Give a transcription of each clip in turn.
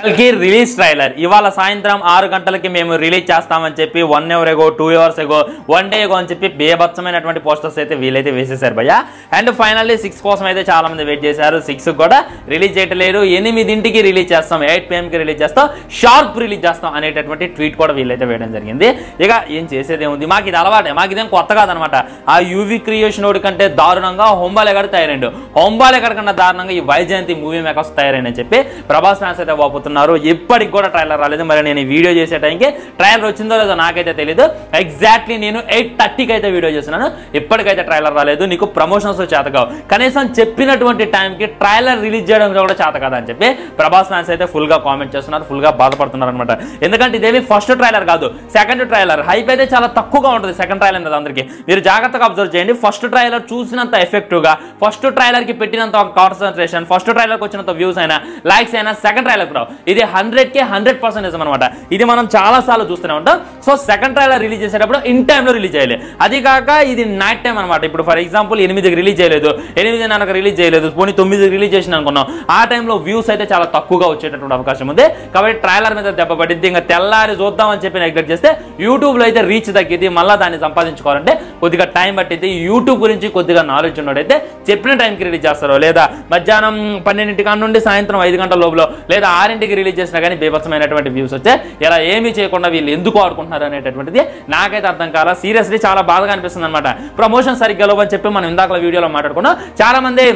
కల్కి release trailer ఇవాళ సాయంత్రం 6 గంటలకి మేము రిలీజ్ చేస్తామని చెప్పి 1 hour ago 2 hours ago 1 day ago అని చెప్పి బేబత్సమైనటువంటి పోస్టర్స్ అయితే వీలైతే వేసేశారు భయ్య. అండ్ ఫైనల్లీ 6 కోసం అయితే చాలా మంది వెయిట్ చేశారు. 6 కూడా రిలీజ్ చేయట్లేదు. 8ంటికి రిలీజ్ చేస్తాం, 8 PM కి రిలీజ్ చేస్తాం, షార్ప్ రిలీజ్ చేస్తాం అనేటటువంటి ట్వీట్ కూడా వీలైతే వేయడం జరిగింది. ఇక ఏం చేసేది ఏముంది, మాకు ఇది అలవాటే, మాకు ఇదేం కొత్త కాదనమాట. ఆ యూవీ క్రియేషన్ ఓడి కంటే దారుణంగా హోంబాలేగాడు తయారైండు, హోంబాలేగాడి కన్నా దారుణంగా ఈ వైజయంతి మూవీ మేకర్స్ తయారైందని చెప్పి ప్రభాస్ ఫ్యాన్స్ అయితే వాపోతున్నారు. ఇప్పటికి కూడా ట్రైలర్ రాలేదు. మరి నేను ఈ వీడియో చేసే టైంకి ట్రైలర్ వచ్చిందో లేదో నాకైతే తెలియదు. ఎగ్జాక్ట్లీ నేను 8:30కి అయితే వీడియో చేస్తున్నాను, ఇప్పటికైతే ట్రైలర్ రాలేదు. నీకు ప్రమోషన్స్ చేతకావు, కనీసం చెప్పినటువంటి టైంకి ట్రైలర్ రిలీజ్ చేయడం కూడా చేత కదా అని చెప్పి ప్రభాస్ ఫ్యాన్స్ అయితే ఫుల్ గా కామెంట్ చేస్తున్నారు, ఫుల్ గా బాధపడుతున్నారు అనమాట. ఎందుకంటే ఇదేమి ఫస్ట్ ట్రైలర్ కాదు, సెకండ్ ట్రైలర్. హైప్ అయితే చాలా తక్కువగా ఉంటుంది సెకండ్ ట్రైలర్ అనేది. అందరికీ మీరు జాగ్రత్తగా అబ్జర్వ్ చేయండి. ఫస్ట్ ట్రైలర్ చూసినంత ఎఫెక్టివ్ గా, ఫస్ట్ ట్రైలర్ కి పెట్టినంత కాన్సన్ట్రేషన్, ఫస్ట్ ట్రైలర్ కి వచ్చినంత వ్యూస్ అయినా లైక్స్ అయినా సెకండ్ ట్రైలర్ రావు. ఇది 100కి 100% నిజం అనమాట. ఇది మనం చాలా సార్లు చూస్తూనే ఉంటాం. సో సెకండ్ ట్రైలర్ రిలీజ్ చేసేటప్పుడు ఇన్ టైంలో రిలీజ్ చేయాలి. అది కాక ఇది నైట్ టైం అనమాట. ఇప్పుడు ఫర్ ఎగ్జాంపుల్ 8కి రిలీజ్ చేయలేదు, 8:30కి రిలీజ్ చేయలేదు, పోనీ 9కి రిలీజ్ చేసిన అనుకున్నాం. ఆ టైంలో వ్యూస్ అయితే చాలా తక్కువగా వచ్చేటటువంటి అవకాశం ఉంది. కాబట్టి ట్రైలర్ మీద దెబ్బ పడింది. ఇంకా తెల్లారి చూద్దామని చెప్పి నెగ్లెక్ట్ చేస్తే యూట్యూబ్లో అయితే రీచ్ తగ్గింది. మళ్ళీ దాన్ని సంపాదించుకోవాలంటే కొద్దిగా టైం పట్టింది. యూట్యూబ్ గురించి కొద్దిగా నాలెడ్జ్ ఉన్నట్టయితే చెప్పిన టైంకి రిలీజ్ చేస్తారు. లేదా మధ్యాహ్నం 12 నుండి సాయంత్రం 5 గంటల లోపల లేదా 6ంటికి రిలీజ్ చేసినా కానీ బీభత్సమైనటువంటి వ్యూస్ వచ్చాయి. ఇలా ఏమీ చేయకుండా వీళ్ళు ఎందుకు ఆడుకుంటున్నారు అనేటటువంటిది నాకైతే అర్థం కాల. సీరియస్లీ చాలా బాధగా అనిపిస్తుంది అనమాట. ప్రమోషన్ సరిగ్గా లేవని చెప్పి మనం ఇందాక వీడియోలో మాట్లాడుకున్నాం. చాలా మంది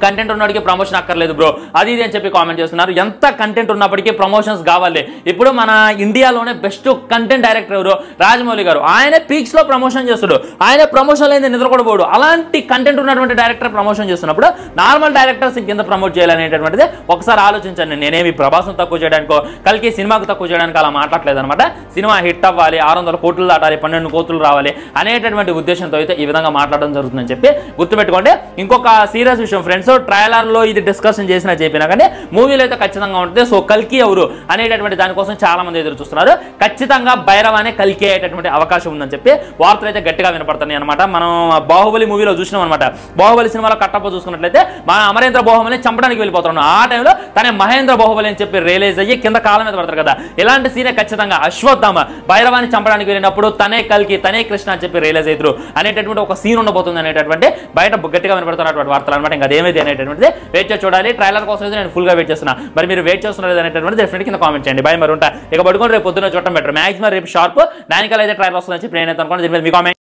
కంటెంట్ ఉన్నవాడికి ప్రమోషన్ అక్కర్లేదు బ్రో అది ఇది అని చెప్పి కామెంట్ చేస్తున్నారు. ఎంత కంటెంట్ ఉన్నప్పటికీ ప్రమోషన్స్ కావాలి. ఇప్పుడు మన ఇండియాలోనే బెస్ట్ కంటెంట్ డైరెక్టర్ ఎవరు, రాజమౌళి గారు. ఆయన పీక్స్ లో ప్రమోషన్ చేస్తాడు, ఆయన ప్రమోషన్ లేని నిద్ర కూడా పోడు. అలాంటి కంటెంట్ ఉన్నటువంటి డైరెక్టర్ ప్రమోషన్ చేస్తున్నప్పుడు నార్మల్ డైరెక్టర్స్ ఇంకెంత ప్రమోట్ చేయాలనేటటువంటిది ఒకసారి ఆలోచించండి. నేనేమి ప్రభాసం తక్కువ చేయడానికో కల్కి సినిమాకు తక్కువ చేయడానికి అలా మాట్లాడలేదు అనమాట. సినిమా హిట్ అవ్వాలి, 600 కోట్లు దాటాలి, 12 కోట్లు రావాలి అనేటటువంటి ఉద్దేశంతో అయితే ఈ విధంగా మాట్లాడడం జరుగుతుందని చెప్పి గుర్తుపెట్టుకోండి. ఇంకొక సీరియస్ విషయం ఫ్రెండ్స్, సో ట్రైలర్ లో ఇది డిస్కషన్ చేసినా చెప్పినా కానీ మూవీలో అయితే ఖచ్చితంగా ఉంటుంది. సో కల్కి ఎవరు అనేటటువంటి దానికోసం చాలా మంది ఎదురు చూస్తున్నారు. ఖచ్చితంగా భైరవ్ అనే కల్కి అయ్యేటటువంటి అవకాశం ఉందని చెప్పి వార్తలు అయితే గట్టిగా వినపడుతున్నాయి అనమాట. మనం బాహుబలి మూవీలో చూసినాం అనమాట. బాహుబలి సినిమాలో కట్టప్ప చూసుకున్నట్లయితే మన అమరేంద్ర బాహుబలిని చంపడానికి వెళ్ళిపోతున్నాం. ఆ టైంలో తనే మహేంద్ర బాహుబలి అని చెప్పి రియలైజ్ అయ్యి కింద కాలం మీద పడతారు కదా. ఇలాంటి సీనే ఖచ్చితంగా అశ్వత్థామ భైరవాన్ని చంపడానికి వెళ్ళినప్పుడు తనే కల్కి తనే కృష్ణ అని చెప్పి రియలైజ్ అవుతారు అనేటటువంటి ఒక సీన్ ఉండబోతుంది అనేటటువంటి బయట గట్టిగా వినపడుతున్నటువంటి వార్తలు అనమాట. ఇంకా అదేమైతే అనేటటువంటిది వెయిట్ చేసి చూడాలి. ట్రైలర్ కోసం అయితే నేను ఫుల్ గా వెయిట్ చేస్తున్నా. మరి మీరు వెయిట్ చేస్తున్నారు అనేటటువంటి డెఫినెట్ కింద కామెంట్ చేయండి. బై మరి ఉంటా. ఇక పడుకొని రేపు పొద్దున్న చూడటం బెటర్. మాక్సిమం రేపు షార్ప్ 9 అయితే ట్రైలర్ వస్తుందని చెప్పి నేనైతే అనుకోండి. మీ కామెంట్